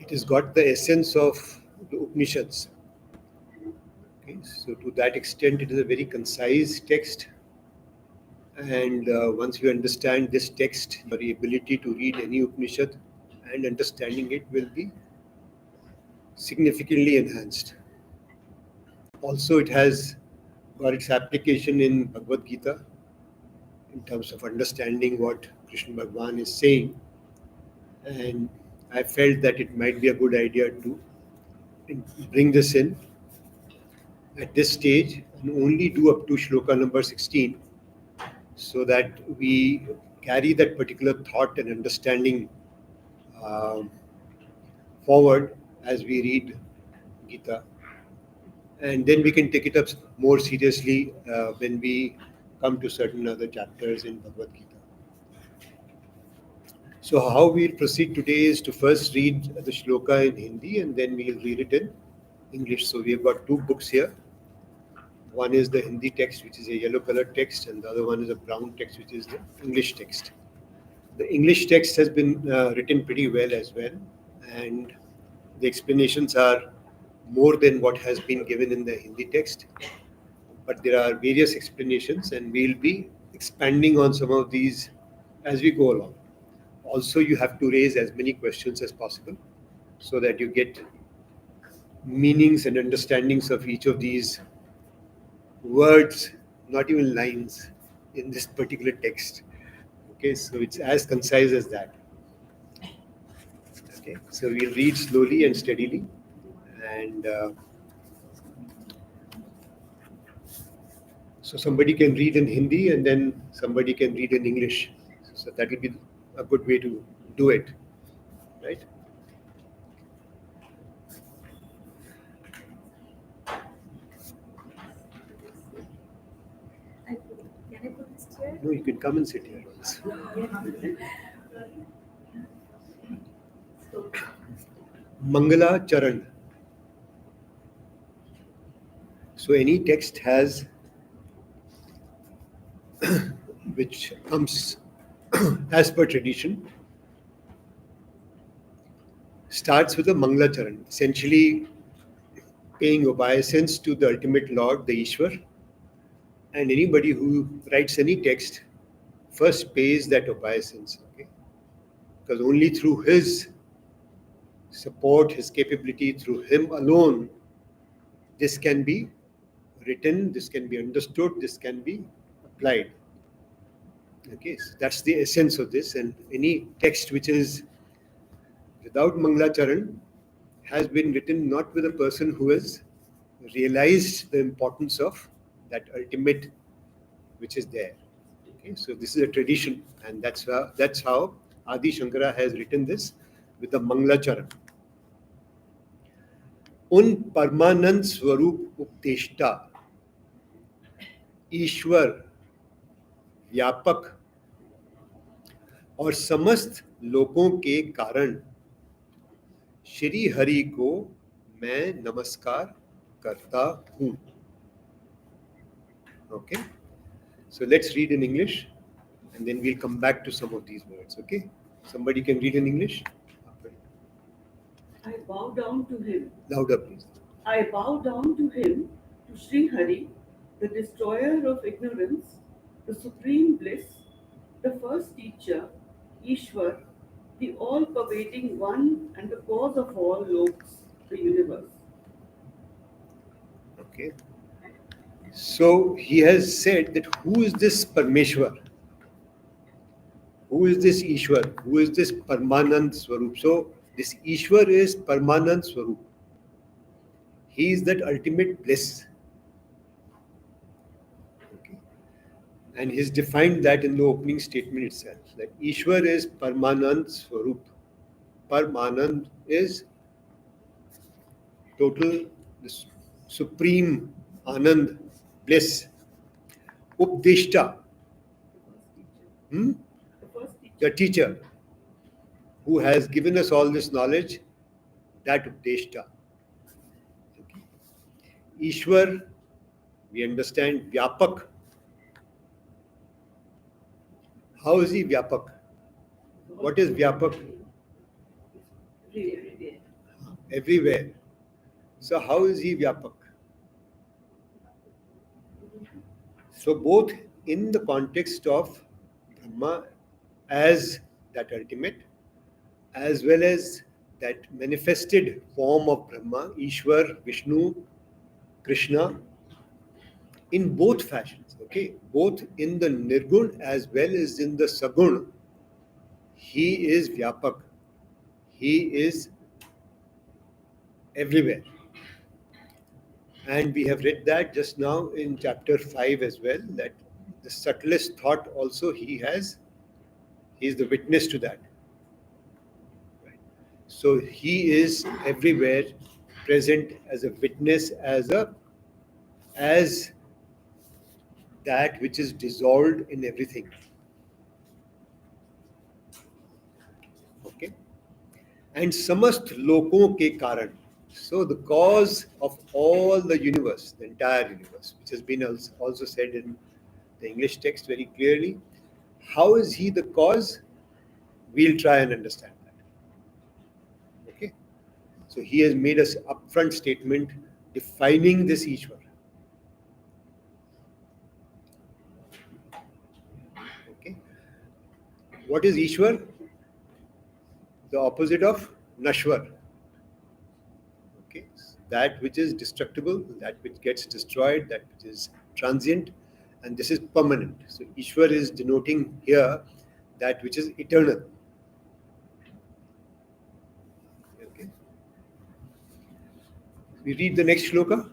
It has got the essence of the Upanishads. Okay, so to that extent, it is a very concise text. And once you understand this text, your ability to read any Upanishad and understanding it will be significantly enhanced. Also, it has got its application in Bhagwad Gita in terms of understanding what Krishna Bhagwan is saying. And I felt that it might be a good idea to bring this in at this stage and only do up to shloka number 16 so that we carry that particular thought and understanding forward as we read Gita. And then we can take it up more seriously when we come to certain other chapters in Bhagavad Gita. So how we'll proceed today is to first read the shloka in Hindi and then we'll read it in English. So we've got two books here. One is the Hindi text, which is a yellow colored text, and the other one is a brown text, which is the English text. The English text has been written pretty well as well, and the explanations are more than what has been given in the Hindi text. But there are various explanations, and we'll be expanding on some of these as we go along. Also, you have to raise as many questions as possible so that you get meanings and understandings of each of these words, not even lines, in this particular text. Okay, so it's as concise as that. Okay, so we'll read slowly and steadily, and so somebody can read in Hindi and then somebody can read in English. So that will be a good way to do it, right? Can I put this chair? No, you can come and sit here also. Mangala Charan. So any text has, which comes as per tradition, starts with a Mangala Charan, essentially paying obeisance to the ultimate Lord, the Ishwar. And anybody who writes any text first pays that obeisance, okay? Because only through his support, his capability, through him alone, this can be written, this can be understood, this can be applied. Okay, so that's the essence of this. And any text which is without Mangala Charan has been written not with a person who has realized the importance of that ultimate which is there. Okay, so this is a tradition, and that's how Adi Shankara has written this with the Mangala Charan. उन परमानंद स्वरूप उपदेष्टा ईश्वर व्यापक और समस्त लोकों के कारण श्री हरि को मैं नमस्कार करता हूँ. Okay, so let's read in English and then we'll come back to some of these words. Okay, somebody can read in English. I bow down to him. Louder, please. I bow down to him, to Sri Hari, the destroyer of ignorance, the supreme bliss, the first teacher, Ishwar, the all-pervading one and the cause of all loks, the universe. Okay. So he has said that who is this Parmeshwar? Who is this Ishwar? Who is this Parmanand Swarup? So this Ishwar is Parmanand Swarup. He is that ultimate bliss. Okay. And he's defined that in the opening statement itself. That Ishwar is Parmanand Swarup. Parmanand is total, this supreme Anand, bliss. Updeshta. The teacher who has given us all this knowledge, that Updeshta. Okay. Ishwar, we understand Vyapak. How is he Vyapak? What is Vyapak? everywhere. So how is he Vyapak? So both in the context of Brahma as that ultimate, as well as that manifested form of Brahma, Ishwar, Vishnu, Krishna, in both fashions, okay, both in the Nirgun as well as in the Sagun, he is Vyapak. He is everywhere. And we have read that just now in chapter 5 as well, that the subtlest thought also he is the witness to that. Right? So he is everywhere present as a witness, as that which is dissolved in everything. Okay? And samast lokon ke karan. So the cause of all the universe, the entire universe, which has been also said in the English text very clearly. How is he the cause? We'll try and understand that. Okay? So he has made us upfront statement defining this Ishwar. Okay? What is Ishwar? The opposite of Nashwar. Okay? That which is destructible, that which gets destroyed, that which is transient, and this is permanent. So Ishwar is denoting here that which is eternal. Okay? We read the next shloka.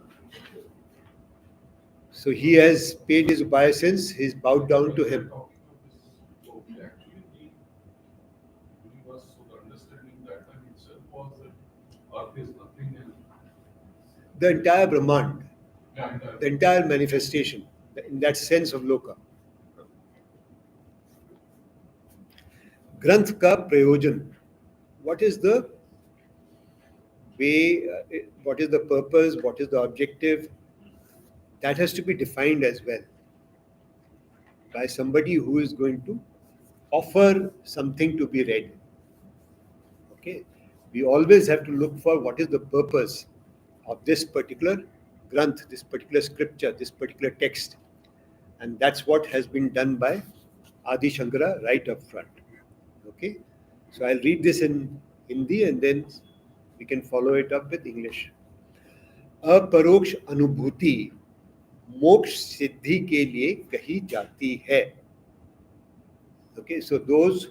So he has paid his obeisance, he's bowed down to him. Okay, actually, the universe, so the understanding that time itself was that Earth is nothing and The entire Brahmand, yeah, entire the entire manifestation, in that sense of Loka. Granth ka prayojan. What is the way, what is the purpose, what is the objective? That has to be defined as well by somebody who is going to offer something to be read. Okay, we always have to look for what is the purpose of this particular granth, this particular scripture, this particular text, and that's what has been done by Adi Shankara right up front. Okay, so I'll read this in Hindi and then we can follow it up with English. अपरोक्ष अनुभूति मोक्ष सिद्धि के लिए कही जाती है. Okay, so those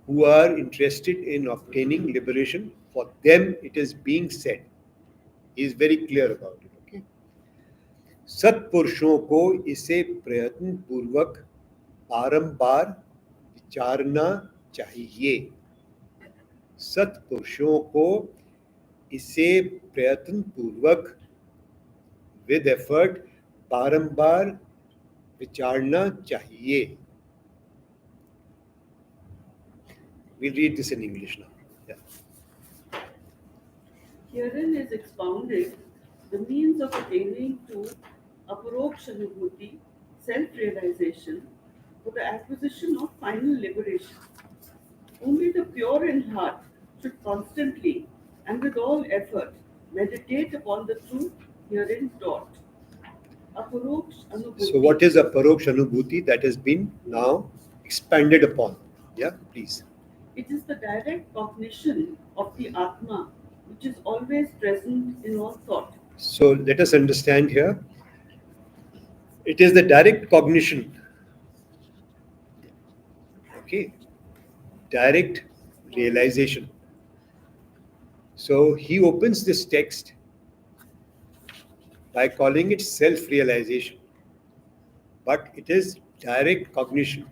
who are interested in obtaining liberation, for them it is being said. He is very clear about it. Okay, सत्पुरुषों को इसे प्रयत्न पूर्वक बारंबार विचारना चाहिए. सत्पुरुषों को इसे प्रयत्न पूर्वक with effort बारंबार विचारना चाहिए. We'll read this in English now. Yeah. Herein is expounded the means of attaining to Aparoksha Anubhuti, self-realization, for the acquisition of final liberation. Only the pure in heart should constantly and with all effort meditate upon the truth herein taught. Aparoksha Anubhuti. So, what is Aparoksha Anubhuti? That has been now expanded upon. Yeah, please. It is the direct cognition of the Atma, which is always present in all thought. So, let us understand here. It is the direct cognition. Okay, direct realization. So, he opens this text by calling it self-realization, but it is direct cognition,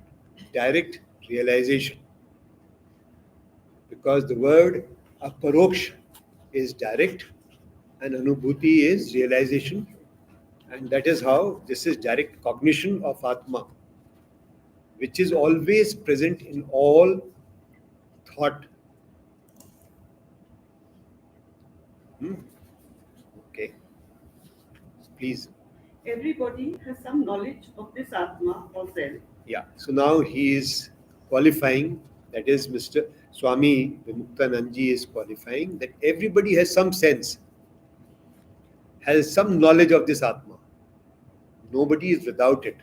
direct realization, because the word aparoksha is direct and anubhuti is realization, and that is how this is direct cognition of Atma, which is always present in all thought. Okay, please. Everybody has some knowledge of this Atma or self. Yeah, so now he is qualifying that is Mr. Swami Vimuktanandji is qualifying, that everybody has some sense, has some knowledge of this Atma. Nobody is without it.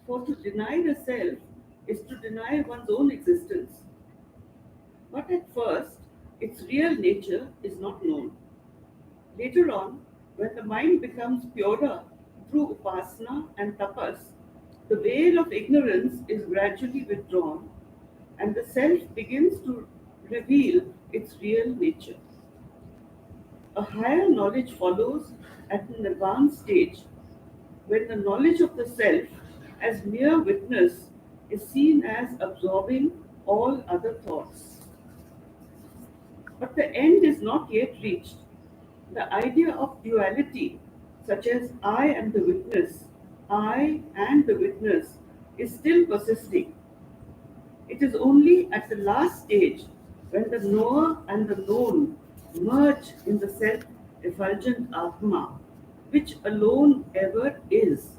For to deny the self is to deny one's own existence. But at first, its real nature is not known. Later on, when the mind becomes purer through upasana and tapas, the veil of ignorance is gradually withdrawn and the self begins to reveal its real nature. A higher knowledge follows at an advanced stage when the knowledge of the self as mere witness is seen as absorbing all other thoughts. But the end is not yet reached. The idea of duality, such as I and the witness, is still persisting. It is only at the last stage, when the knower and the known merge in the self effulgent Atma, which alone ever is,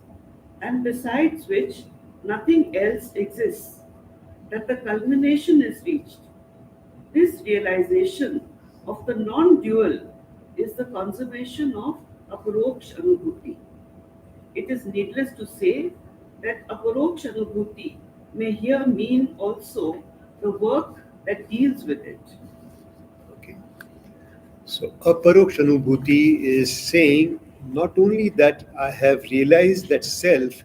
and besides which nothing else exists, that the culmination is reached. This realization of the non dual is the consummation of Aparoksha Anubhuti. It is needless to say that Aparoksha Anubhuti may here mean also the work that deals with it. Okay. So Aparoksha Anubhuti is saying not only that I have realized that self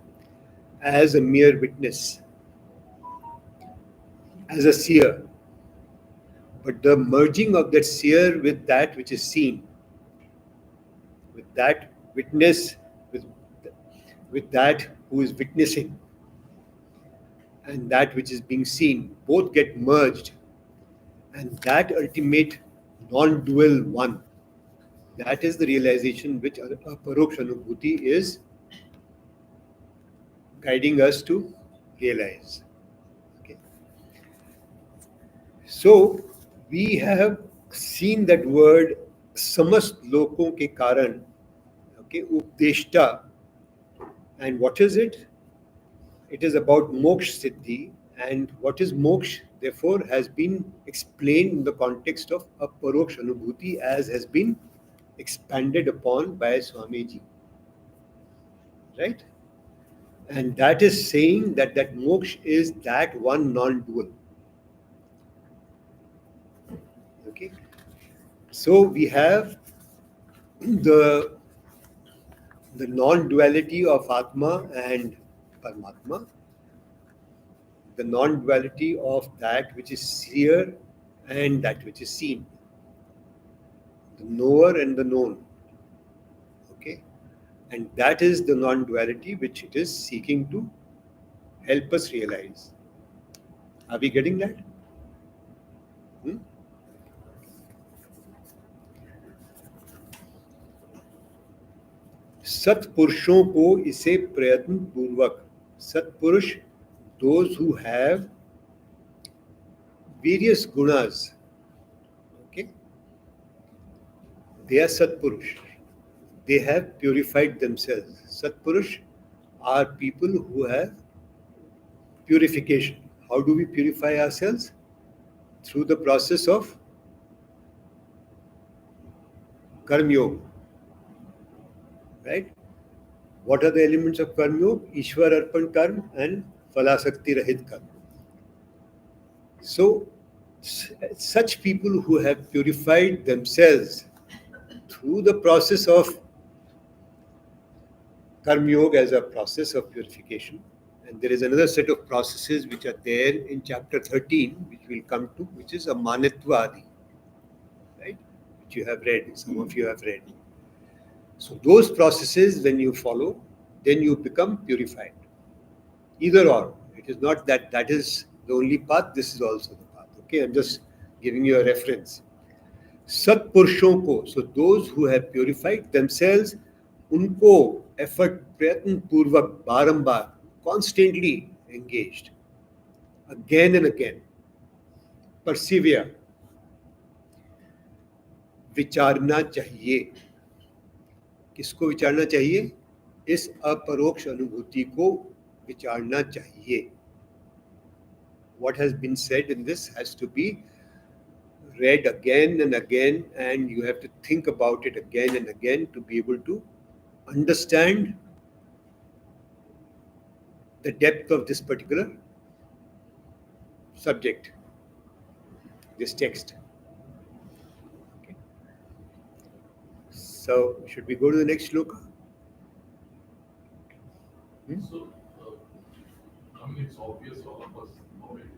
as a mere witness, as a seer, but the merging of that seer with that which is seen, with that witness, with, with that who is witnessing, and that which is being seen, both get merged, and that ultimate non-dual one, that is the realization which Aparoksha Anubhuti is guiding us to realize. Okay. So we have seen that word samast lokon ke karan, okay, updeshta, and what is it? It is about moksha siddhi, and what is moksha therefore has been explained in the context of Aparoksha Anubhuti as has been expanded upon by Swamiji, right? And that is saying that that moksha is that one non-dual. Okay, so we have the non-duality of Atma and Paramatma, the non-duality of that which is seer and that which is seen, the knower and the known. Okay, and that is the non-duality which it is seeking to help us realize. Are we getting that? Hmm? सत्पुरुषों को इसे प्रयत्न पूर्वक, सत्पुरुष, those who have various gunas, okay, they are Satpurush. They have purified themselves. Satpurush are people who have purification. How do we purify ourselves? Through the process of Karma Yoga. Right? What are the elements of Karma Yoga? Ishwar Arpan Karma and Phalasakti Rahit Karma. So, such people who have purified themselves through the process of Karma Yoga as a process of purification. And there is another set of processes which are there in chapter 13, which we'll come to, which is a Manitva Adi, right? Which you have read, some of you have read. So those processes, when you follow, then you become purified. Either or. It is not that that is the only path, this is also the path. Okay, I'm just giving you a reference. Sat Purushon ko, so those who have purified themselves, unko effort, prayatn purvak, barambar, constantly engaged, again and again, persevere, विचारना चाहिए. किसको विचारना चाहिए? इस अपरोक्ष अनुभूति को विचारना चाहिए. what has been said in this has to be read again and again, and you have to think about it again and again to be able to understand the depth of this particular subject, this text. Okay. So, should we go to the next shloka? So, I mean, it's obvious all of us know it.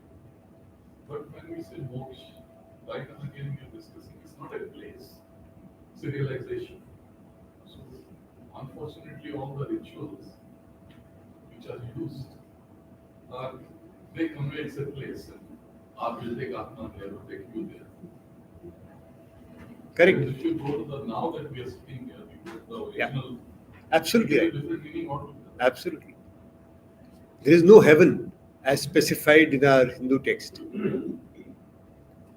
But when we say moksha, like and again we are discussing, it's not a place, it's a realization. So, unfortunately, all the rituals which are used are, they convey it's a place. And I will take Atma there or take you there. Correct. Whereas if you go to the now that we are sitting here, you get the original, Absolutely. very different meaning altogether. Absolutely. There is no heaven as specified in our Hindu text. Meaning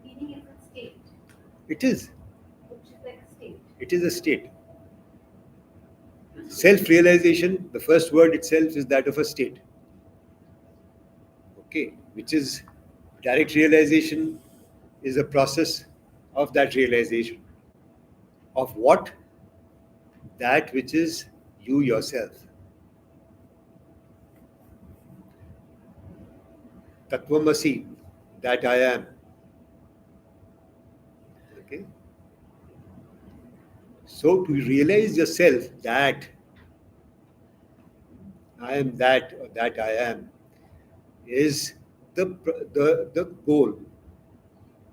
is a state, It is. which is like a state. It is a state. Self-realization, the first word itself is that of a state. Okay, which is direct realization is a process of that realization. Of what? That which is you yourself. Tattvamasi, that I am. Okay. So to realize yourself that I am that or that I am is the goal.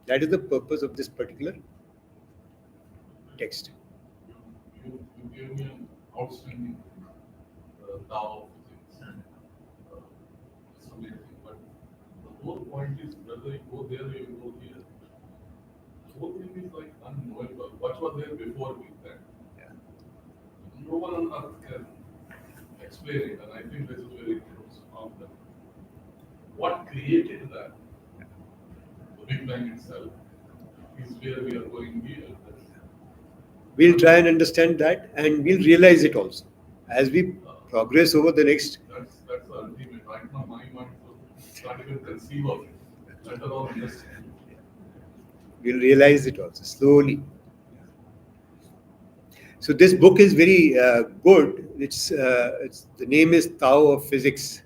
That is the purpose of this particular text. You gave me an outstanding Tao of physics. It's amazing. But the whole point is whether you go there or you go here. The whole thing is like unknowable. What was there before Big Bang? Yeah. No one on earth can explain it, and I think this is very profound. What created that? The Big Bang itself is where we are going here. We'll try and understand that, and we'll realize it also as we progress over the next. That's the ultimate. Right now, my mind can't even conceive of it, let alone understand. We'll realize it also slowly. So this book is very good. It's the name is Tao of Physics.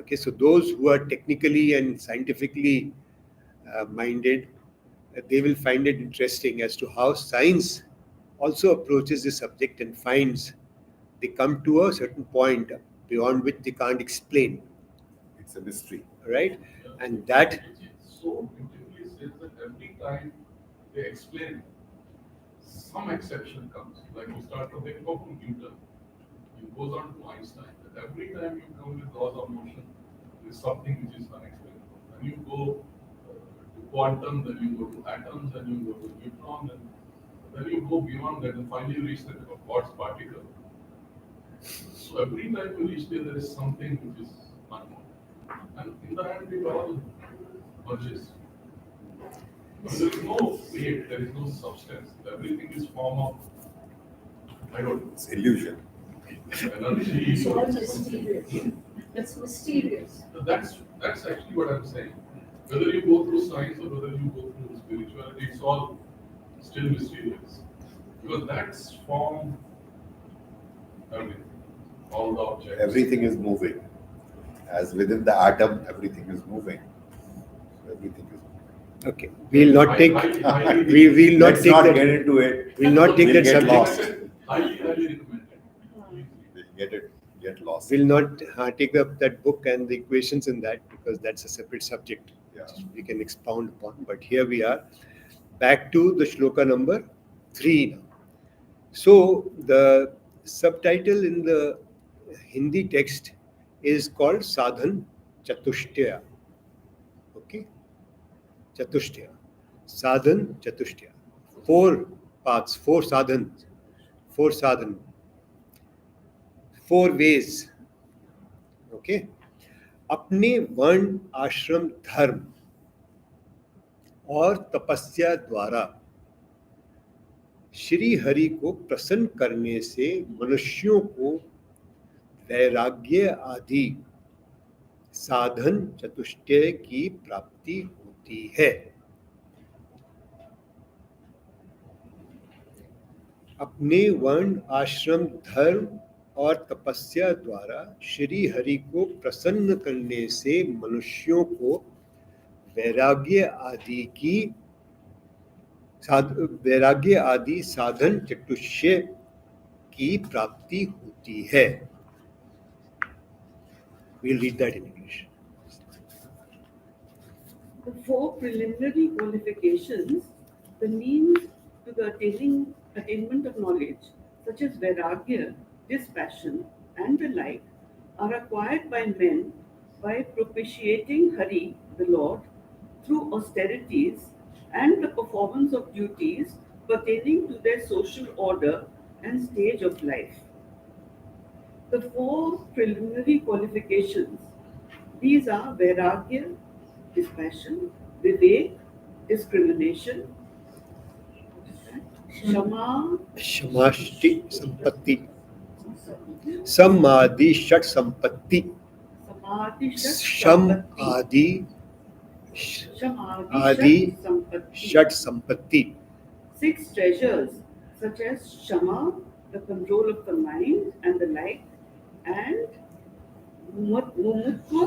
Okay, so those who are technically and scientifically minded, they will find it interesting as to how science also approaches the subject and finds they come to a certain point beyond which they can't explain. It's a mystery. Right? And that It so beautifully says that every time they explain, some exception comes. Like you start to think of Newton, it goes on to Einstein. That every time you come with laws of motion, there is something which is unexplainable. And you go to quantum, then you go to atoms, then you go to neutron, and then you go beyond that, and finally you reach the quartz particle. So every time you reach there is something which is unknown. And in the end, it all merges. There is no weight, there is no substance. Everything is form of, I don't know, It's illusion. energy. It's all mysterious. It's mysterious. So that's actually what I'm saying. Whether you go through science or whether you go through spirituality, it's all still mysterious. Because that's form everything. All the objects. Everything is moving. As within the atom, everything is moving. So everything is moving. okay. We'll not take we will not Let's take not that. get into it. We'll not take We'll that get subject. lost. Highly recommended. We'll get lost. We'll not take up that book and the equations in that because that's a separate subject Yeah. which we can expound upon. But here we are back to the shloka number 3 now. So the subtitle in the Hindi text is called Sadhan Chatushtaya. Okay? Chatushtaya. Sadhan Chatushtaya. 4 paths, 4 sadhans, 4 sadhan, 4 ways. Okay? अपने वर्ण आश्रम धर्म और तपस्या द्वारा श्री हरि को प्रसन्न करने से मनुष्यों को वैराग्य आदि साधन चतुष्टय की प्राप्ति होती है। अपने वर्ण आश्रम धर्म और तपस्या द्वारा श्री हरि को प्रसन्न करने से मनुष्यों को वैराग्य आदि साधन चतुष्टय की प्राप्ति होती है। We'll read that in English. The four preliminary qualifications, the means to the attainment of knowledge, such as vairagya, dispassion, and the like, are acquired by men by propitiating Hari, the Lord, through austerities and the performance of duties pertaining to their social order and stage of life. The four preliminary qualifications, these are vairagya, dispassion, vivek, discrimination, shama, क्षमाष्टि संपत्ति, समाधि षट संपत्ति, samadhi, शम आदि आदि sampatti. षट संपत्ति, 6 treasures such as shama, the control of the mind and the like, and mumutva,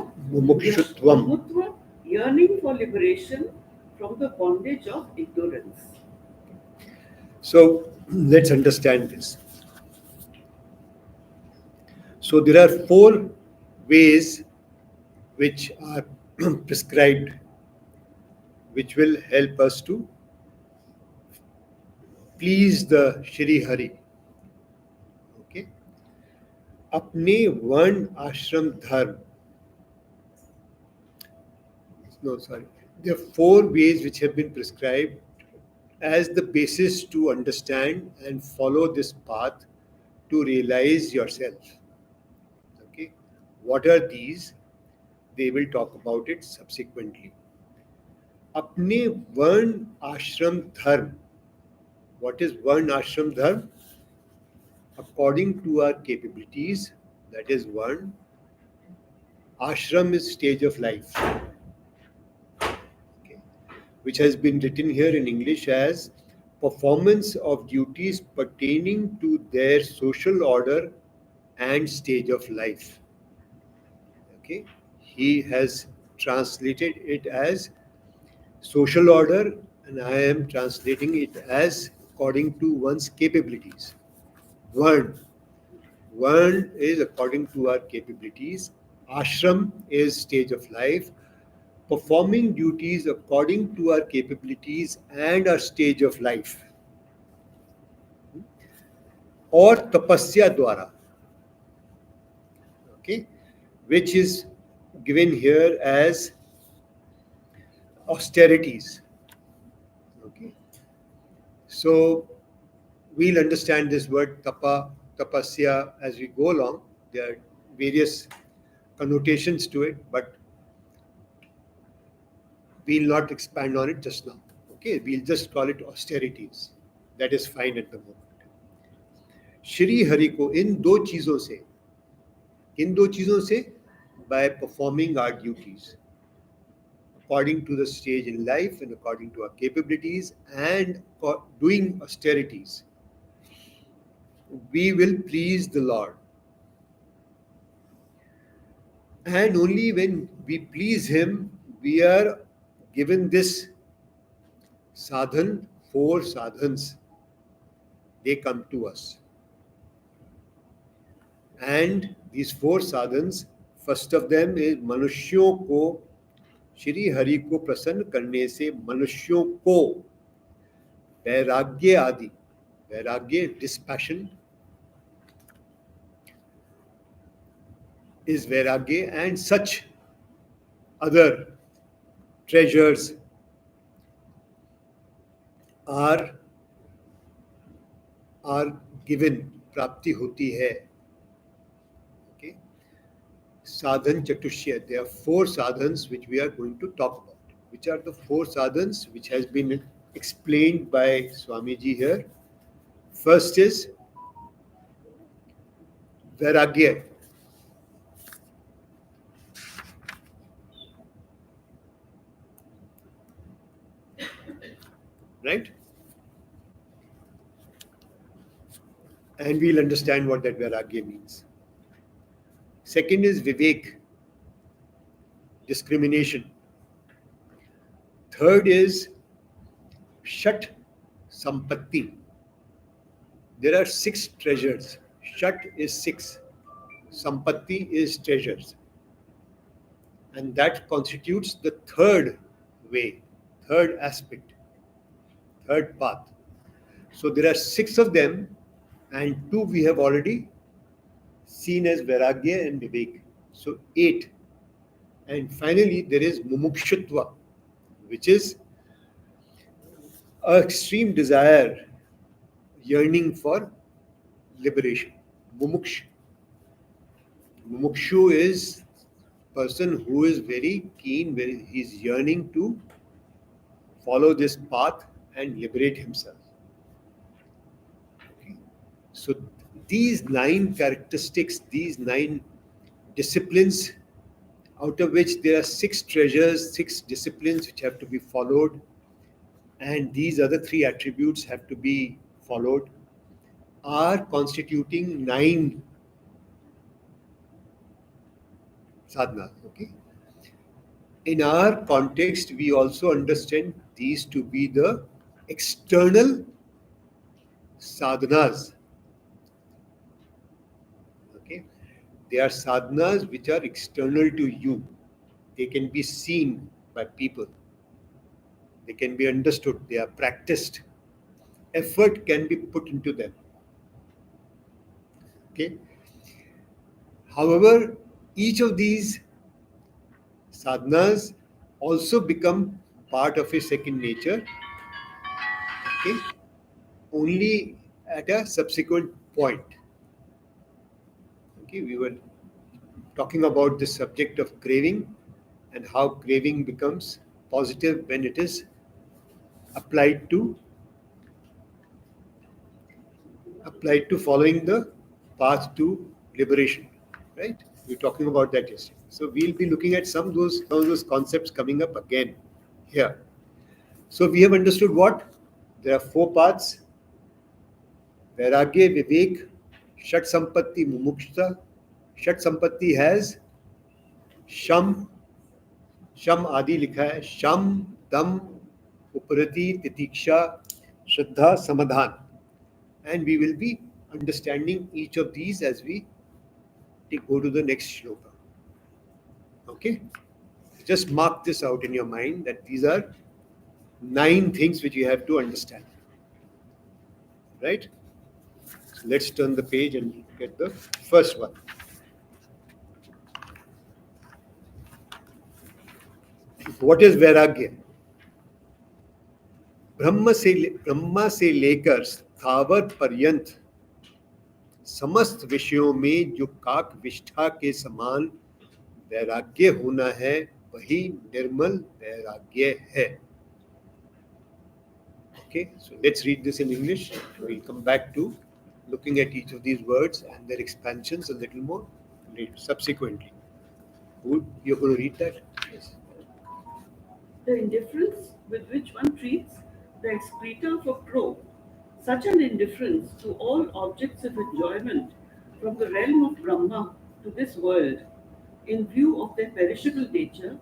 yearning for liberation from the bondage of ignorance. So let's understand this. So there are 4 ways which are prescribed, which will help us to please the Shri Hari. Okay? अपने वर्ण आश्रम धर्म. No, sorry. There are 4 ways which have been prescribed as the basis to understand and follow this path to realize yourself. Okay? What are these? They will talk about it subsequently. अपने वर्ण आश्रम धर्म. What is वर्ण आश्रम धर्म? According to our capabilities, that is one. Ashram is stage of life, okay, which has been written here in English as performance of duties pertaining to their social order and stage of life. Okay, he has translated it as social order, and I am translating it as according to one's capabilities. One is according to our capabilities. Ashram is stage of life. Performing duties according to our capabilities and our stage of life. Or tapasya dwara. Okay, which is given here as austerities. Okay, so we'll understand this word tapasya as we go along. There are various connotations to it, but we'll not expand on it just now. Okay, we'll just call it austerities. That is fine at the moment. Shri Hari को इन दो चीजों से by performing our duties according to the stage in life and according to our capabilities and doing austerities, we will please the Lord. And only when we please Him, we are given this sadhan, 4 sadhans, they come to us. And these 4 sadhans, first of them is मनुष्यों को श्री हरि को प्रसन्न करने से मनुष्यों को वैराग्य आदि, वैराग्य dispassion is vairagya, and such other treasures are given, प्राप्ति होती है. Okay, sadhan chatushya. There are 4 sadhans which we are going to talk about. Which are the 4 sadhans which has been explained by Swamiji here? First is vairagya. right? And we'll understand what that Vairagya means. Second is Vivek, discrimination. Third is Shat Sampatti. There are 6 treasures. Shat is 6. Sampatti is treasures. And that constitutes the third way, third aspect, third path. So there are 6 of them, and 2 we have already seen as Vairagya and Vivek. So 8. And finally, there is Mumukshutva, which is an extreme desire, yearning for liberation. Mumuksh. Mumukshu is person who is very keen, he's yearning to follow this path and liberate himself. Okay. So these 9 characteristics, these 9 disciplines, out of which there are 6 treasures, 6 disciplines which have to be followed, and these other 3 attributes have to be followed, are constituting 9 sadhanas. Okay. In our context, we also understand these to be the external sadhanas. Okay. They are sadhanas which are external to you. They can be seen by people. They can be understood. They are practiced. Effort can be put into them. Okay. However, each of these sadhanas also become part of a second nature, okay, only at a subsequent point. Okay, we were talking about the subject of craving and how craving becomes positive when it is applied to following the path to liberation, right? We were talking about that yesterday. So we'll be looking at some of those concepts coming up again here. So we have understood what? There are 4 paths: Vairagya, Vivek, Shat Sampatti, Mumukshta. Shat Sampatti has Sham आदि लिखा है, Sham, Dam, Uparati, Titiksha, Shraddha, Samadhan. And we will be understanding each of these as we go to the next shloka. Okay? Just mark this out in your mind that these are 9 things which you have to understand. Right? So let's turn the page and look at the first one. What is Vairagya? ब्रह्म से लेकर स्थावर पर्यंत समस्त विषयों में जो काक विष्ठा के समान वैराग्य होना है, वही निर्मल वैराग्य है. Okay, so let's read this in English. We'll come back to looking at each of these words and their expansions a little more subsequently. You're going to read that? Yes. The indifference with which one treats the excreta of a crow, such an indifference to all objects of enjoyment from the realm of Brahma to this world, in view of their perishable nature,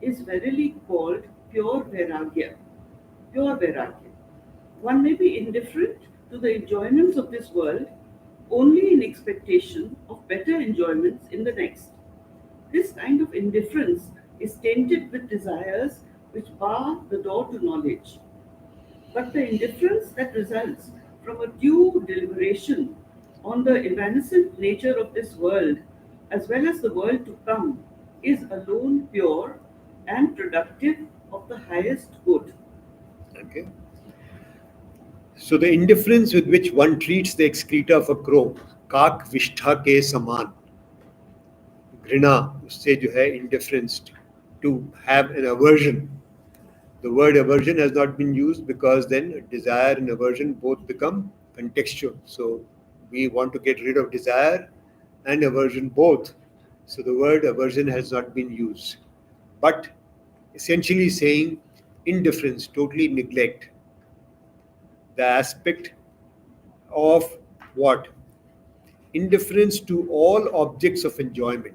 is verily called pure Vairagya. Pure Vairagya. One may be indifferent to the enjoyments of this world only in expectation of better enjoyments in the next. This kind of indifference is tainted with desires which bar the door to knowledge. But the indifference that results from a due deliberation on the evanescent nature of this world, as well as the world to come, is alone pure and productive of the highest good. Okay. So the indifference with which one treats the excreta of a crow, काक विष्ठा के समान, घृणा, उससे जो है indifference, to have an aversion. The word aversion has not been used because then desire and aversion both become contextual. So we want to get rid of desire and aversion both. So the word aversion has not been used. But essentially saying indifference, totally neglect, the aspect of what? Indifference to all objects of enjoyment.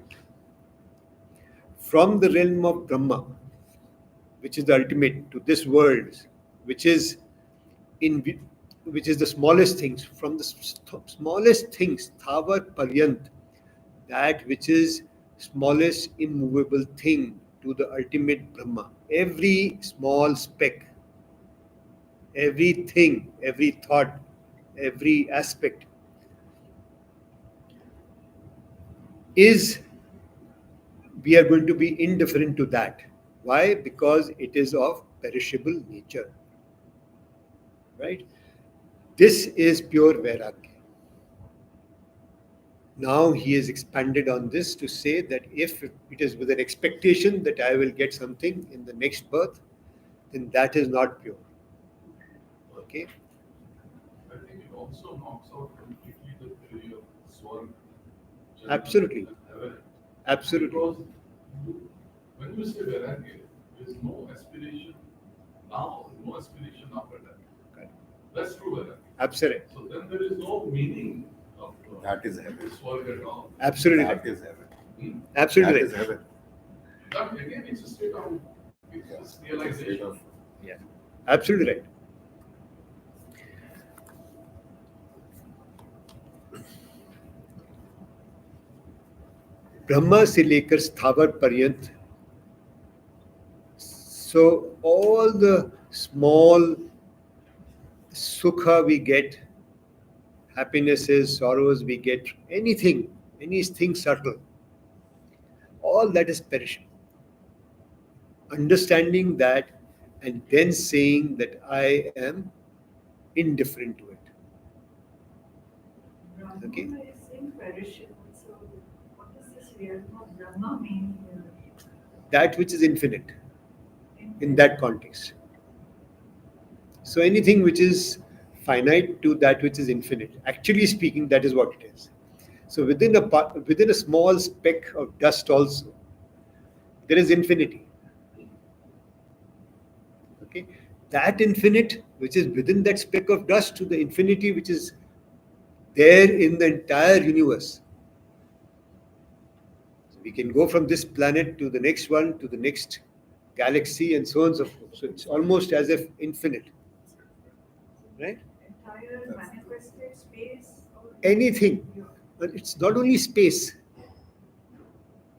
From the realm of Brahma, which is the ultimate, to this world, which is in which is the smallest things, from the smallest things, Thavar Paryant, that which is smallest immovable thing, to the ultimate Brahma. Every small speck, everything, every thought, every aspect is, we are going to be indifferent to that. Why? Because it is of perishable nature. Right? This is pure Vairagya. Now he has expanded on this to say that if it is with an expectation that I will get something in the next birth, then that is not pure. Okay? I think it also knocks out completely the theory of Swarga. Absolutely. Heaven. Absolutely. Because when you say Vairagya, there is no aspiration now, no aspiration after that. Correct. That's true Vairagya. Absolutely. So then there is no meaning of That is heaven. Swarga at all. Absolutely That right. is heaven. Hmm? Absolutely That right. is heaven. That again, it's a state of it's Yeah. just State realization. of Yeah. Absolutely right. Brahma से लेकर स्थावर पर्यंत, so all the small sukha we get, happinesses, sorrows we get, anything subtle, all that is perishable. Understanding that and then saying that I am indifferent to it. Okay? Brahma is imperishable. So, what does this realm of Brahma mean here? That which is infinite in that context. So anything which is finite to that which is infinite, actually speaking, that is what it is. So within a small speck of dust also, there is infinity. Okay, that infinite which is within that speck of dust to the infinity which is there in the entire universe. So we can go from this planet to the next one, to the next galaxy, and so on and so forth. So it's almost as if infinite, right? Entire manifested space? Or Anything. But it's not only space.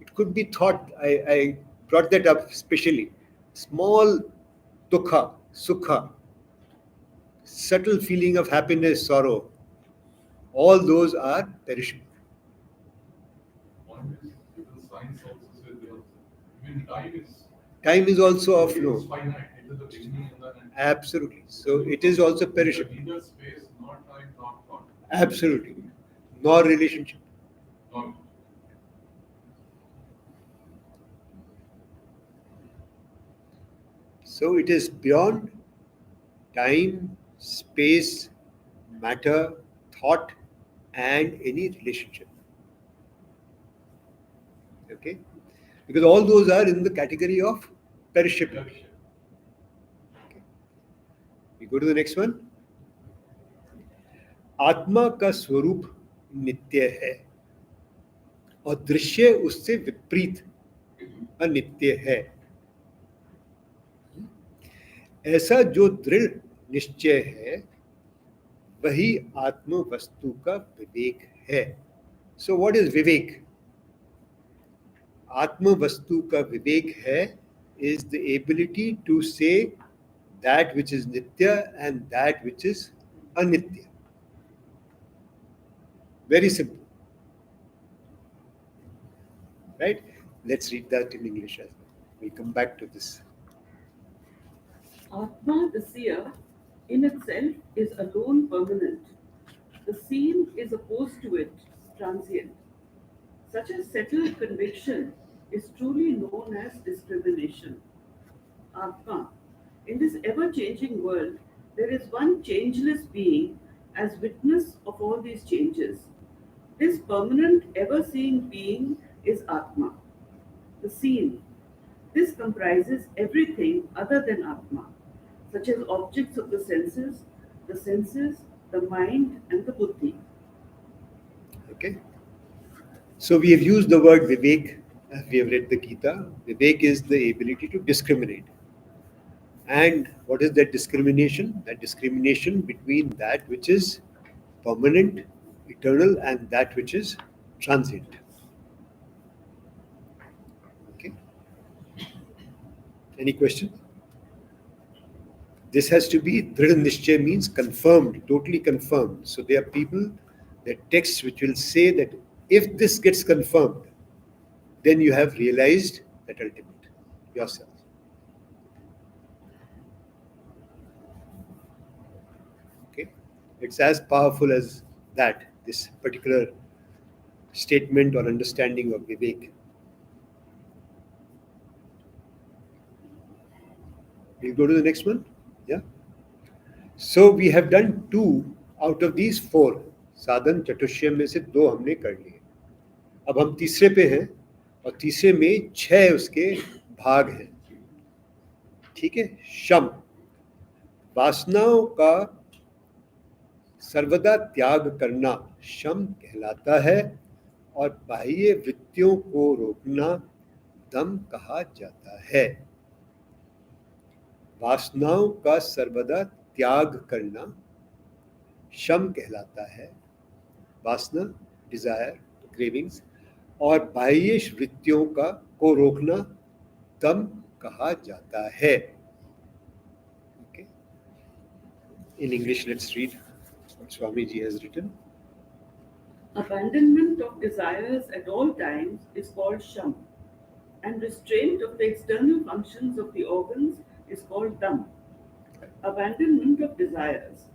It could be thought. I brought that up specially. Small dukha, sukha, subtle feeling of happiness, sorrow, all those are perishable. One is even science also says there also. Even Time is also of time is no. finite. It is the beginning and the end. Absolutely. So it is also perishable. Neither space, nor time, nor thought. Absolutely. Nor relationship. Nor So it is beyond time, space, matter, thought, and any relationship. Okay? Because all those are in the category of perishable. perishable. We go to the next one. आत्मा का स्वरूप नित्य है और दृश्य उससे विपरीत अनित्य है. ऐसा जो दृढ़ निश्चय है वही आत्म वस्तु का विवेक है. सो व्हाट इज विवेक? आत्म वस्तु का विवेक है is the ability to say that which is nitya and that which is anitya. Very simple. Right? Let's read that in English as well. We'll come back to this. Atma, the seer, in itself is alone permanent. The seen is opposed to it, transient. Such a settled conviction is truly known as discrimination. Atma. In this ever changing world, there is one changeless being as witness of all these changes. This permanent, ever seeing being is Atma, the seen. This comprises everything other than Atma, such as objects of the senses, the senses, the mind, and the buddhi. Okay. So we have used the word Vivek as we have read the Gita. Vivek is the ability to discriminate. And what is that discrimination? That discrimination between that which is permanent, eternal, and that which is transient. Okay. Any question? This has to be Dhrida Nishchay means confirmed, totally confirmed. So there are people, there are texts which will say that if this gets confirmed, then you have realized that ultimate yourself. Okay, it's as powerful as that. This particular statement or understanding of Vivek. We'll go to the next one. Yeah. So we have done 2 out of these 4. साधन चतुष्टय में से 2 हमने कर लिए. अब हम तीसरे पे हैं और तीसरे में 6 उसके भाग हैं. ठीक है. शम, वासनाओं का सर्वदा त्याग करना शम कहलाता है और बाह्य वृत्तियों को रोकना दम कहा जाता है. वासनाओं का सर्वदा त्याग करना शम कहलाता है. वासना, डिजायर, क्रेविंग्स, और बाह्य वृत्तियों को रोकना दम कहा जाता है. Okay. In English, let's read what Swamiji has written. Abandonment of desires at all times is called sham, and restraint of the external functions of the organs is called dam. Abandonment of desires.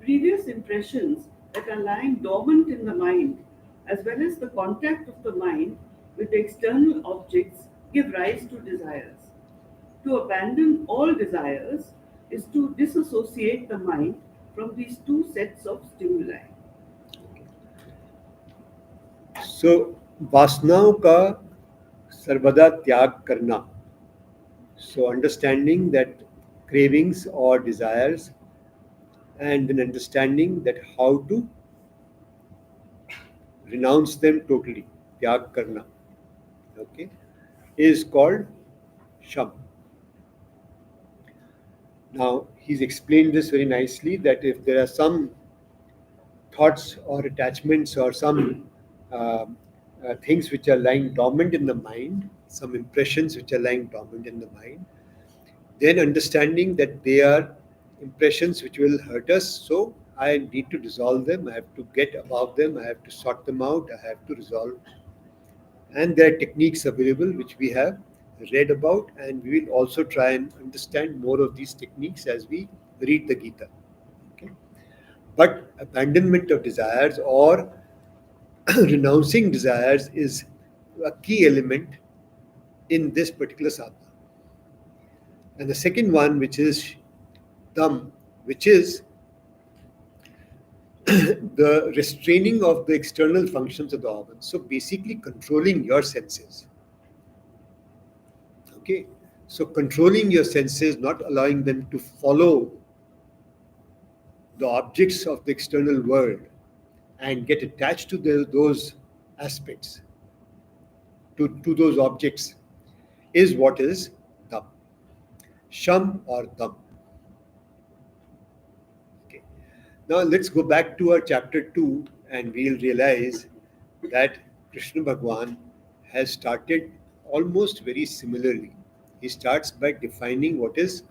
Previous impressions that are lying dormant in the mind, as well as the contact of the mind with the external objects, give rise to desires. To abandon all desires is to disassociate the mind from these 2 sets of stimuli. So, वासनाओं का सर्वदा त्याग करना. So, understanding that cravings or desires, and then understanding that how to renounce them totally, त्याग करना, okay, is called sham. Now, he's explained this very nicely that if there are some thoughts or attachments or some things which are lying dormant in the mind, some impressions which are lying dormant in the mind, then understanding that they are impressions which will hurt us, so I need to dissolve them, I have to get above them, I have to sort them out, I have to resolve. And there are techniques available which we have read about, and we will also try and understand more of these techniques as we read the Gita. Okay? But abandonment of desires or renouncing desires is a key element in this particular sadhana. And the second one, which is dam, which is the restraining of the external functions of the organs. So basically controlling your senses. Okay, so controlling your senses, not allowing them to follow the objects of the external world and get attached to those aspects, to those objects, is what is dam. Sham or dam. Okay. Now let's go back to our chapter 2 and we'll realize that Krishna Bhagwan has started almost very similarly. He starts by defining what is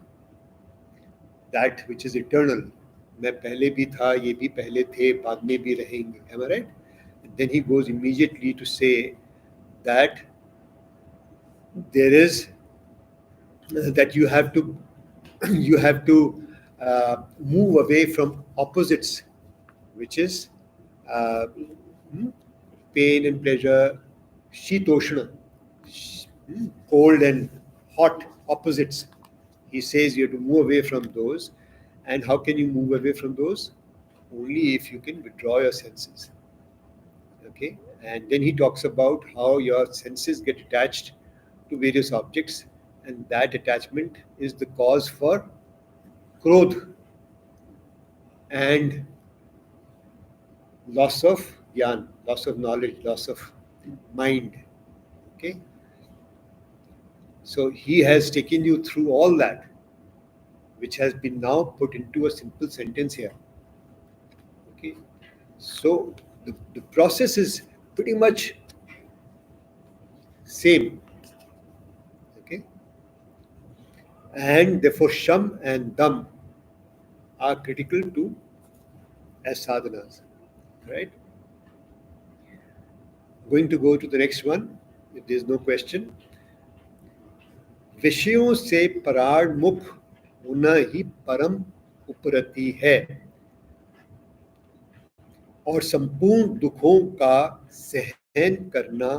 that which is eternal. मैं पहले भी था, ये भी पहले थे, बाद में भी रहेंगे. Am I right? And then he goes immediately to say that there is that you have to move away from opposites, which is pain and pleasure, shitoshna, cold and hot opposites. He says you have to move away from those. And how can you move away from those? Only if you can withdraw your senses. Okay? And then he talks about how your senses get attached to various objects, and that attachment is the cause for krodh. and loss of gyan, loss of knowledge, loss of mind. Okay? So he has taken you through all that, which has been now put into a simple sentence here. Okay? So the process is pretty much same. Okay? And therefore Sham and Dam are critical to as sadhanas. Right? Going to go to the next one, if there is no question. विषयों से परामुख होना ही परम उपरति है और संपूर्ण दुखों का सहन करना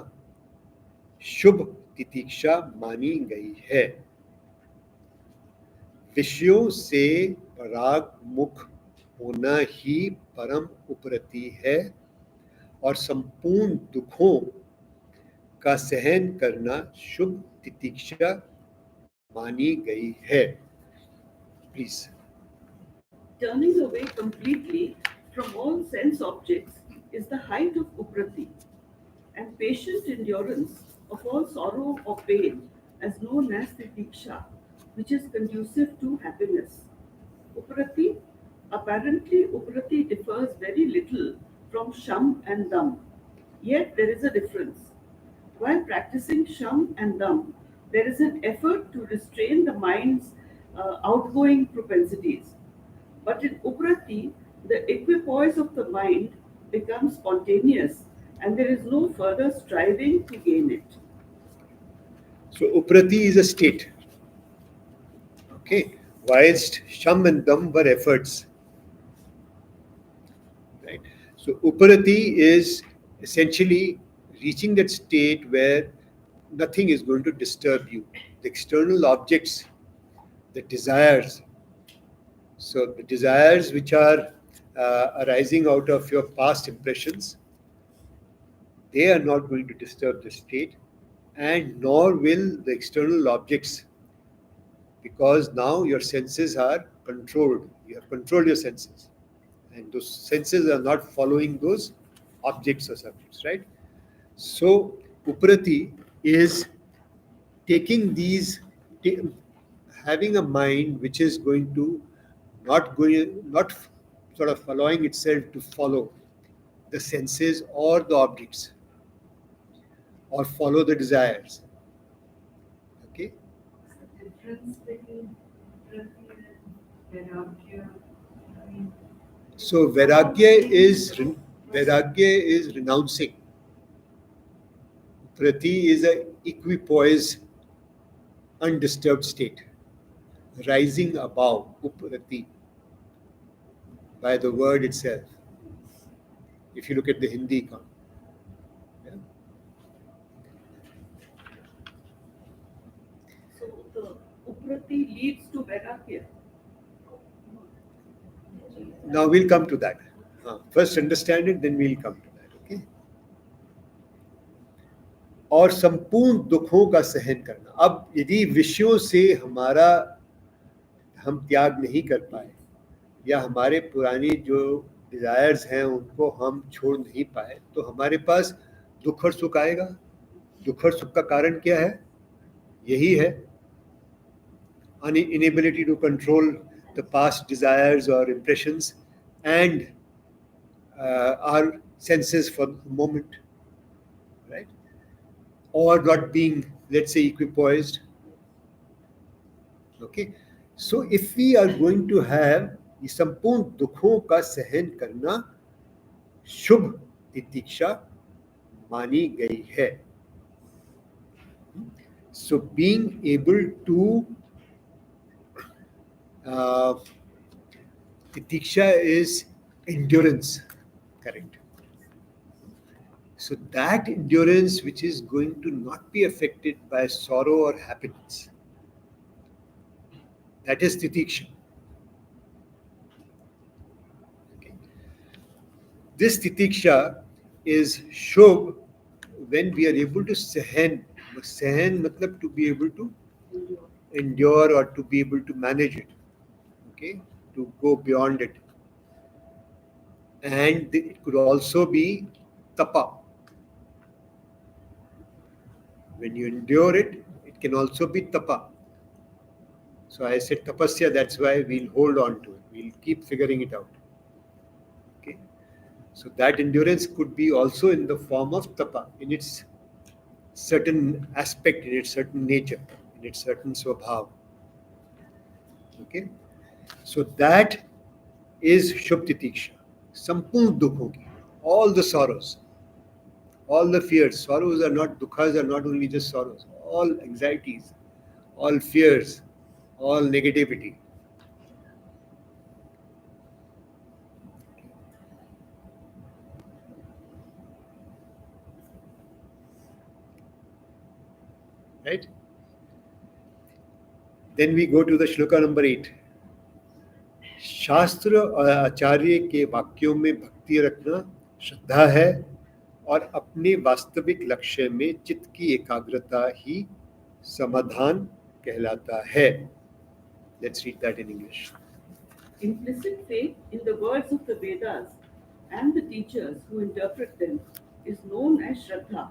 शुभ तितिक्षा मानी गई है. विषयों से परामुख होना ही परम उपरति है और संपूर्ण दुखों का सहन करना शुभ तितिक्षा मानी गई है. Please. Turning away completely from all sense objects is the height of uprati, and patient endurance of all sorrow or pain as known as titiksha, which is conducive to happiness. Uprati, apparently uprati differs very little from sham and dam, yet there is a difference. While practicing sham and dam, there is an effort to restrain the mind's outgoing propensities. But in uprati, the equipoise of the mind becomes spontaneous and there is no further striving to gain it. So uprati is a state. Okay. Whilst sham and dam were efforts. Right. So uparati is essentially reaching that state where nothing is going to disturb you. The external objects, the desires. So the desires which are arising out of your past impressions, they are not going to disturb the state, and nor will the external objects, because now your senses are controlled. You have controlled your senses, and those senses are not following those objects or subjects, right? So uprati is taking these, having a mind which is going to not sort of allowing itself to follow the senses or the objects or follow the desires. Okay? The difference between Prati and Vairagya, I mean, So vairagya is renouncing. Prati is a equipoise, undisturbed state, rising above uprati by the word itself. If you look at the Hindi count. Yeah? So the uprati leads to vairagya. Now we'll come to that. First understand it, then we'll come to that. Okay? और संपूर्ण दुखों का सहन करना. अब यदि विषयों से हम त्याग नहीं कर पाए या हमारे पुरानी जो डिजायर्स हैं उनको हम छोड़ नहीं पाए, तो हमारे पास दुख और सुख आएगा. दुख और सुख का कारण क्या है? यही है, inability to control the past desires or impressions and our senses for the moment, right? Or not being, let's say, equipoised. Okay, so if we are going to have ये संपूर्ण दुखों का सहन करना शुभ तितिक्षा मानी गई है. So being able to Tiksha is endurance, correct? So that endurance which is going to not be affected by sorrow or happiness, that is Titiksha. Okay. This Titiksha is Shubh when we are able to Sahan. Sahan matlab to be able to endure or to be able to manage it. Okay, to go beyond it. and it could also be tapa. When you endure it, it can also be tapa. So I said tapasya, that's why we'll hold on to it. We'll keep figuring it out. Okay. So that endurance could be also in the form of tapa, in its certain aspect, in its certain nature, in its certain swabhav. Okay. So that is Shubh-titiksha. Sampurn dukhon ki, all the sorrows, all the fears. Sorrows are not, dukhas are not only just sorrows, all anxieties, all fears, all negativity. Right? Then we go to the shloka number 8. शास्त्र और आचार्य के वाक्यों में भक्ति रखना श्रद्धा है और अपने वास्तविक लक्ष्य में चित्त की एकाग्रता ही समाधान कहलाता है. Let's read that in English. Implicit faith in the words of the Vedas and the teachers who interpret them is known as Shraddha,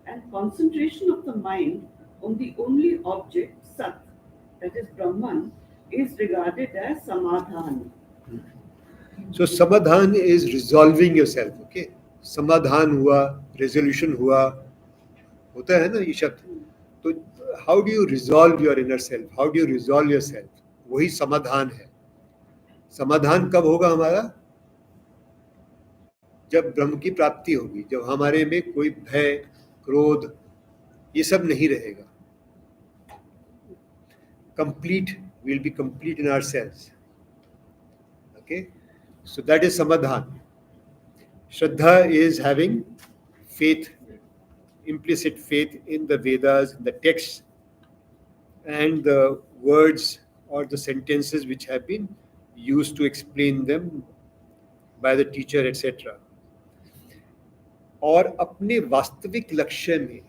and concentration of the mind on the only object, Sat, that is Brahman, is regarded as Samadhan. So samadhan is resolving yourself. Okay, समाधान हुआ, resolution हुआ, होता है ना ये शब्द. तो how do you resolve your inner self? How do you resolve yourself? वही समाधान है. समाधान कब होगा हमारा? जब ब्रह्म की प्राप्ति होगी, जब हमारे में कोई भय, क्रोध, ये सब नहीं रहेगा. Complete, we'll be complete in ourselves. Okay, so that is samadhan. Shraddha is having faith, implicit faith in the Vedas, in the texts, and the words or the sentences which have been used to explain them by the teacher, etc. और अपने वास्तविक लक्ष्य में,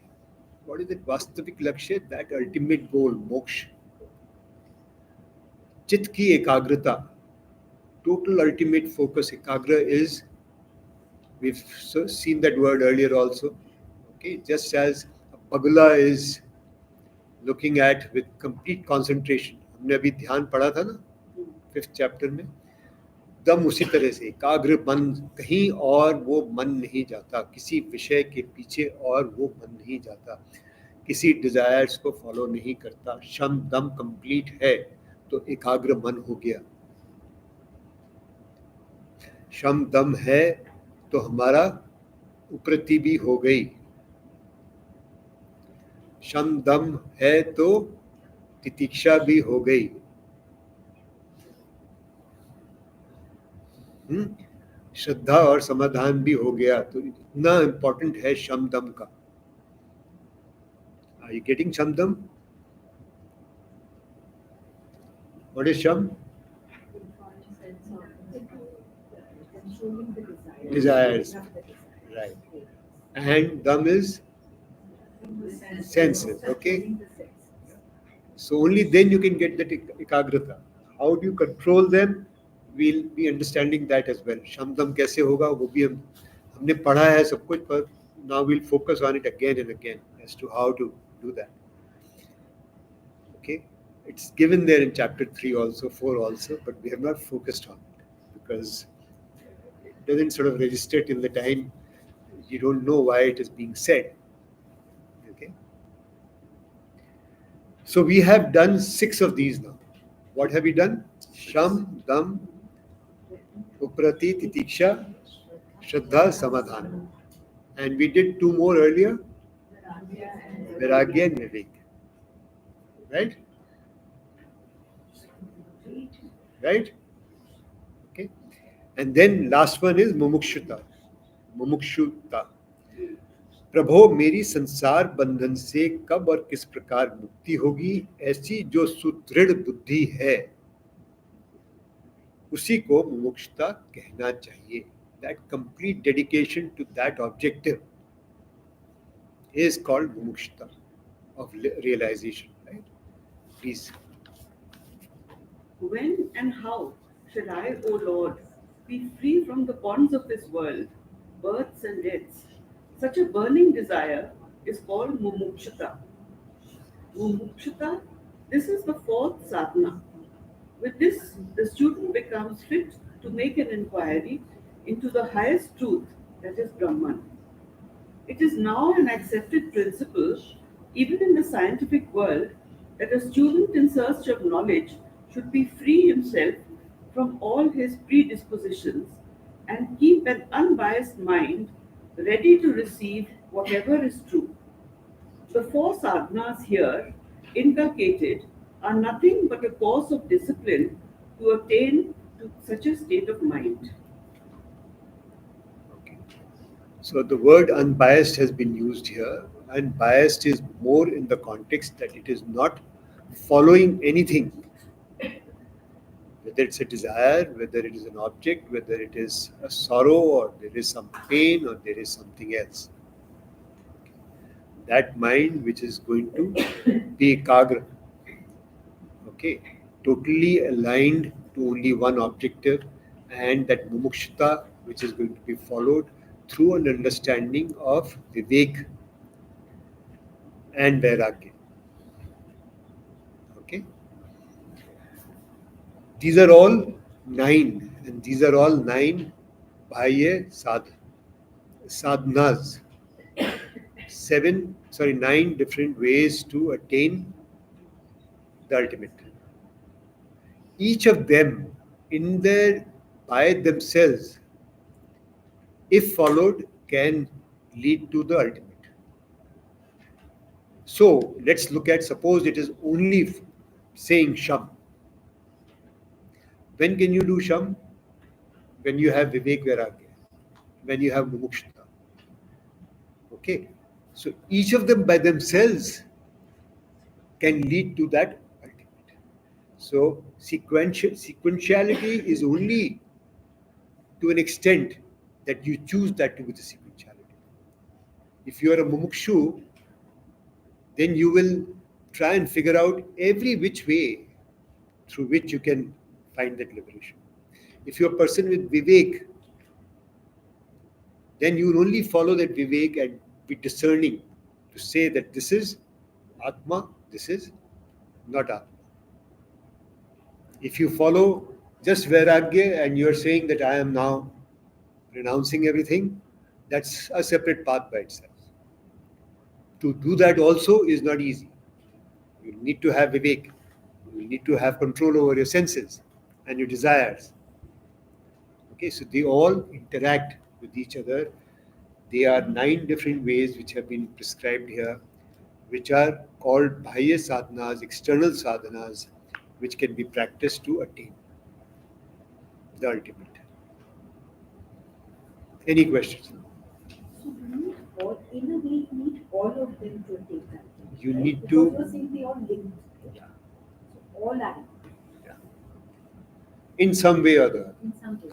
what is that वास्तविक लक्ष्य? That ultimate goal, मोक्ष. चित्त की एकाग्रता, total ultimate focus. Ekagra is, we've seen that word earlier also. Okay, just as a pagula is looking at with complete concentration. हमने अभी ध्यान पढ़ा था ना 5th chapter में. दम उसी तरह से एकाग्र मन, कहीं और वो मन नहीं जाता, किसी विषय के पीछे और वो मन नहीं जाता, किसी डिजायर्स को फॉलो नहीं करता. शम दम कंप्लीट है तो एकाग्र मन हो गया. शम दम है तो हमारा उप्रति भी हो गई. शम दम है तो तितिक्षा भी हो गई. श्रद्धा और समाधान भी हो गया. तो इतना इंपॉर्टेंट है शम दम का. आर यू गेटिंग शम दम? व्हाट इज शम? Controlling the desires. Desires. Have the desires. Right. And dam is senses. Okay. Controlling the senses. So only then you can get that ekagrata. How do you control them? We'll be understanding that as well. Shamdam कैसे होगा वो भी हमने पढ़ा है सब कुछ, पर now we'll focus on it again and again as to how to do that. Okay, it's given there in chapter 3 also, 4 also, but we have not focused on it because it doesn't sort of register till the time you don't know why it is being said. Okay. So we have done 6 of these now. What have we done? Sham, Dam, Uprati, Titiksha, Shraddha, Samadhana. And we did 2 more earlier, Vairagya and Vivek. Right? Right? Okay. And then last one is Mumukshuta. Mumukshuta. प्रभो मेरी संसार बंधन से कब और किस प्रकार मुक्ति होगी, ऐसी जो सुदृढ़ बुद्धि है उसी को मुमुक्षुता कहना चाहिए. That complete dedication to that objective is called mumukshuta of realization. Right? Please. When and how shall I, O Lord, be free from the bonds of this world, births and deaths. Such a burning desire is called mumukshata. Mumukshata, this is the fourth sadhana. With this, the student becomes fit to make an inquiry into the highest truth, that is Brahman. It is now an accepted principle, even in the scientific world, that a student in search of knowledge should be free himself from all his predispositions and keep an unbiased mind ready to receive whatever is true. The four sadhanas here inculcated are nothing but a course of discipline to attain to such a state of mind. Okay. So the word unbiased has been used here. Unbiased is more in the context that it is not following anything, whether it's a desire, whether it is an object, whether it is a sorrow, or there is some pain, or there is something else. That mind which is going to be ekagra, okay, totally aligned to only one objective, and that mumukshata which is going to be followed through an understanding of vivek and vairagya. Okay, these are all nine, and these are all nine bahya sadhanas. Nine different ways to attain the ultimate. Each of them, in their by themselves, if followed, can lead to the ultimate. So let's look at, suppose it is only saying Sham. When can you do Sham? When you have Vivek Vairagya, when you have Mumukshata. Okay. So each of them by themselves can lead to that ultimate. So sequentiality is only to an extent that you choose that to be the sequentiality. If you are a mumukshu, then you will try and figure out every which way through which you can find that liberation. If you're a person with vivek, then you will only follow that vivek and be discerning to say that this is Atma, this is not Atma. If you follow just Vairagya and you are saying that I am now renouncing everything, that's a separate path by itself. To do that also is not easy. You need to have vivek. You need to have control over your senses and your desires. Okay, so they all interact with each other. There are nine different ways which have been prescribed here, which are called bahya sadhanas, external sadhanas, which can be practiced to attain the ultimate. Any questions? So we need all, in a way, we need all of them to take that. You right? need Because to, you're saying they all linked. yeah, So all are yeah, in some way or the other. in some way.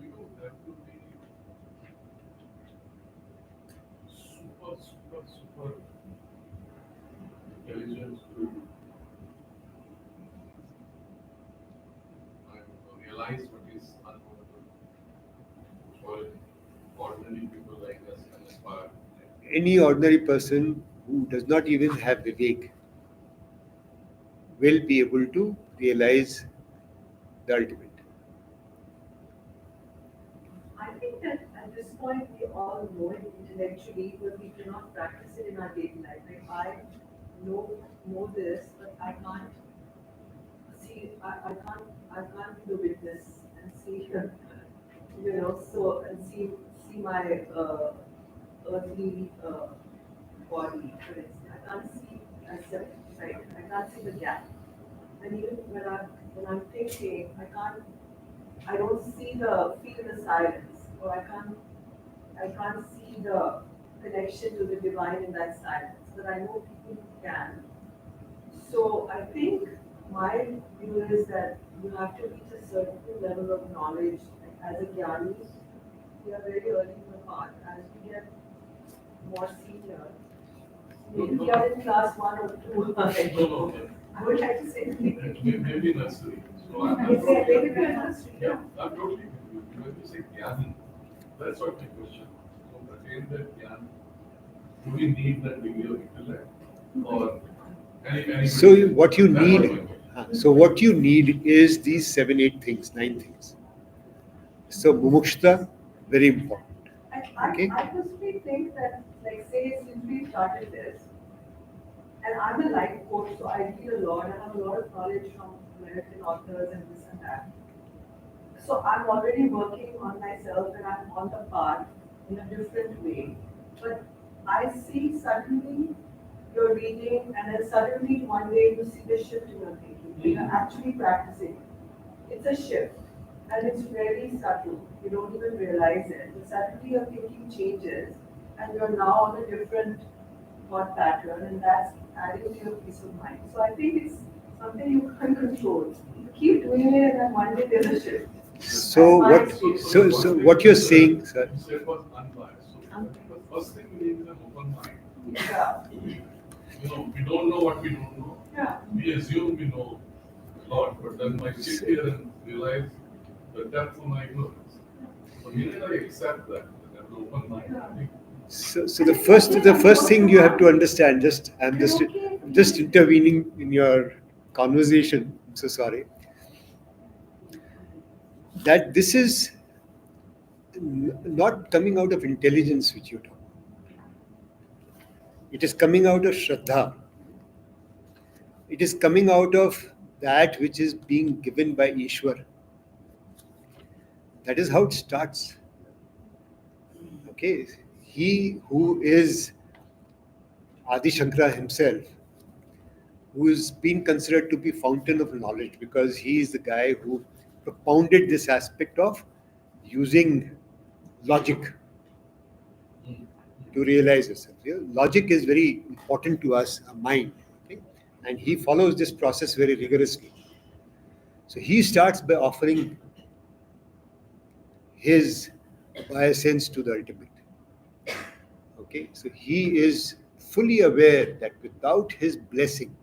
We don't have to be super intelligent to realize what is unknowable for ordinary people like us and aspire. Any ordinary person who does not even have vivek will be able to realize the ultimate. I think that at this point we all know it intellectually, but we cannot practice it in our daily life. Like I know this, but I can't see. I can't be the witness and see, so and see my earthly body, for instance. I can't see a separate, right? I can't see the gap. And even when I'm thinking, I don't feel the silence, or I can't see the connection to the divine in that silence, but I know people who can. So I think my view is that you have to reach a certain level of knowledge. Like as a jnani, we are very early in the path. As we get more senior. Maybe you are in class 1 or 2. No. I would like to say It may be nursery. So I'm Is there totally, maybe a nursery? yeah, I'm totally with you. When you say Jnani, that's what my question. So attain that Jnani, do we need that degree of intellect? Or any So what you That's need, my question. so what you need is these 7, 8 things, 9 things. So mumukshta, very important. Okay. I personally think that, like, say, since we started this, and I'm a life coach, so I read a lot, I have a lot of knowledge from American authors and this and that. So I'm already working on myself and I'm on the path in a different way. But I see suddenly you're reading and then suddenly one day you see the shift in your thinking. You're actually practicing. It's a shift and it's very subtle. You don't even realize it. But suddenly your thinking changes and you're now on a different thought pattern and that's adding to your peace of mind. So I think it's something you can control. You keep doing it and then one day there's a shift. So what? So what you're saying, sir? You said was unbiased. So I think the first thing we need is an open mind. Yeah. You know, we don't know what we don't know. Yeah. We assume we know a lot, but then I sit here and realize the depth of my ignorance. So neither I accept that, and have an open mind. I think So the first thing you have to understand, I'm just intervening in your conversation. I'm so sorry. That this is not coming out of intelligence which you talk. It is coming out of Shraddha. It is coming out of that which is being given by Ishwar. That is how it starts. Okay, he who is Adi Shankara himself, who is being considered to be fountain of knowledge because he is the guy who propounded this aspect of using logic to realize yourself. Yeah? Logic is very important to us, a mind, okay? And he follows this process very rigorously. So he starts by offering his obeisance to the ultimate. Okay, so he is fully aware that without his blessing,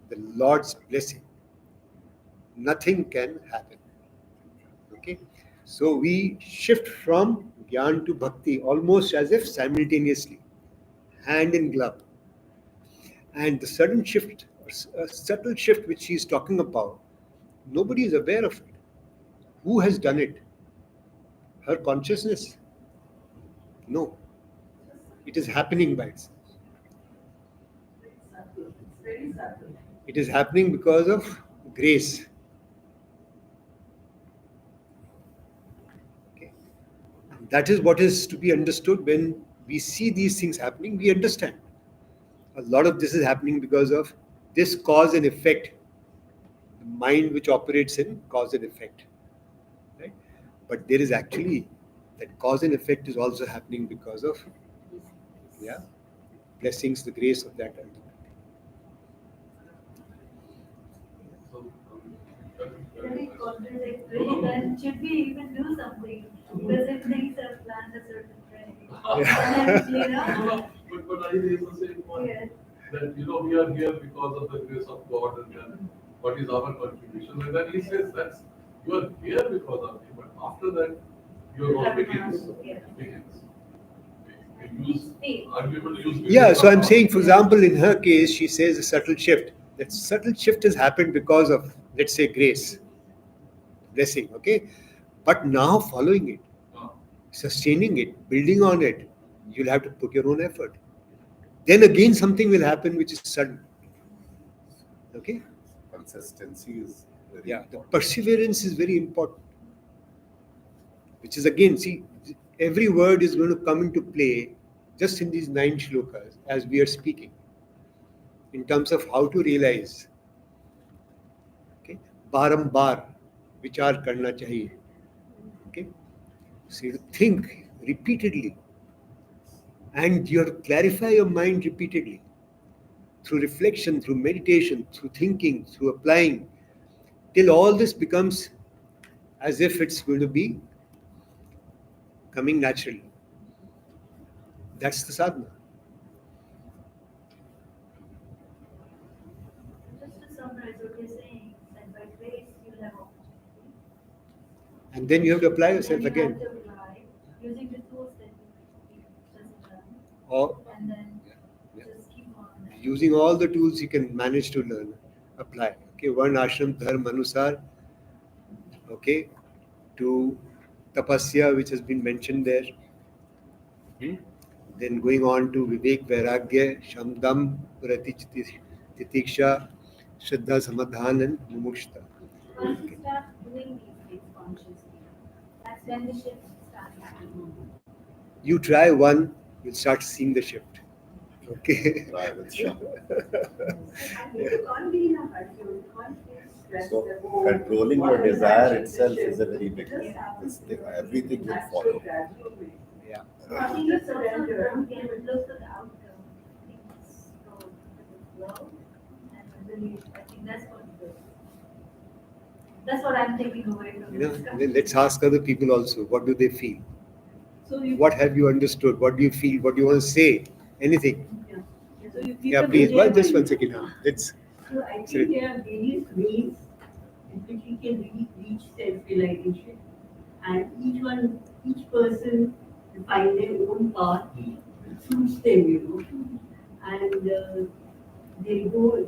the Lord's blessing, nothing can happen. Okay, so we shift from Gyan to Bhakti almost as if simultaneously, hand in glove. And the sudden shift, a subtle shift which he is talking about, nobody is aware of it. Who has done it? Her consciousness? No, it is happening by itself. It's subtle. It's very subtle. It is happening because of grace. Okay. That is what is to be understood when we see these things happening. We understand a lot of this is happening because of this cause and effect, the mind which operates in cause and effect. Right? But there is actually that cause and effect is also happening because of blessings, the grace of that ultimate. so. Very contradictory, then should we even do something? Because if things are planned a certain way, then, you know, But I raise the same point. yeah. That we are here because of the grace of God, and then what is our contribution? And then he says that you are here because of me, but after that your role begins. Yeah. Begins. We use, are we able to use? Yeah, so I'm saying, for example, in her case, she says a subtle shift. That subtle shift has happened because of, let's say, grace, blessing, okay? But now following it, sustaining it, building on it, you'll have to put your own effort. Then again, something will happen which is sudden. Okay? Consistency is very Yeah, the important. perseverance is very important. Which is again, see, every word is going to come into play just in these 9 shlokas as we are speaking, in terms of how to realize. Okay? Barambar, vichar karna chahiye. Okay? So you have to think repeatedly. And you have to clarify your mind repeatedly. Through reflection, through meditation, through thinking, through applying, till all this becomes as if it's going to be coming naturally. That's the sadhana. And then you have to apply yourself And you again. have to apply using the tools that you just learned, Or and then yeah. just keep on. Using all the tools you can manage to learn, apply. Okay, one ashram dharma anusar, okay, to tapasya, which has been mentioned there. Hmm? Then going on to vivek, vairagya, shamdam, rati, titiksha, shraddha, samadhan, and mumukshta. Once you start doing these things consciously, that's when the shift starts happening. You try one, you'll start seeing the shift. Okay. Try with Sham. I think you can't be in a hurry, you can't feel stressed. So that, oh, controlling your what is desire actually the itself shift? is a very big Just thing. happens This thing, to everything will natural, follow. gradual way. Yeah. I think it's also don't get look at the outcome. I think it's go with the flow, and really, I think that's what it is. That's what I'm taking away from You this know, then discussion. let's ask other people also, what do they feel? So you, What have you understood? What do you feel? What do you want to say? Anything? yeah. So you keep Yeah, the please. Well, just one enjoyment. second. Let's. So I Sorry. think there are various ways in which we can reach self-realization, and each person will find their own path that suits them, and they go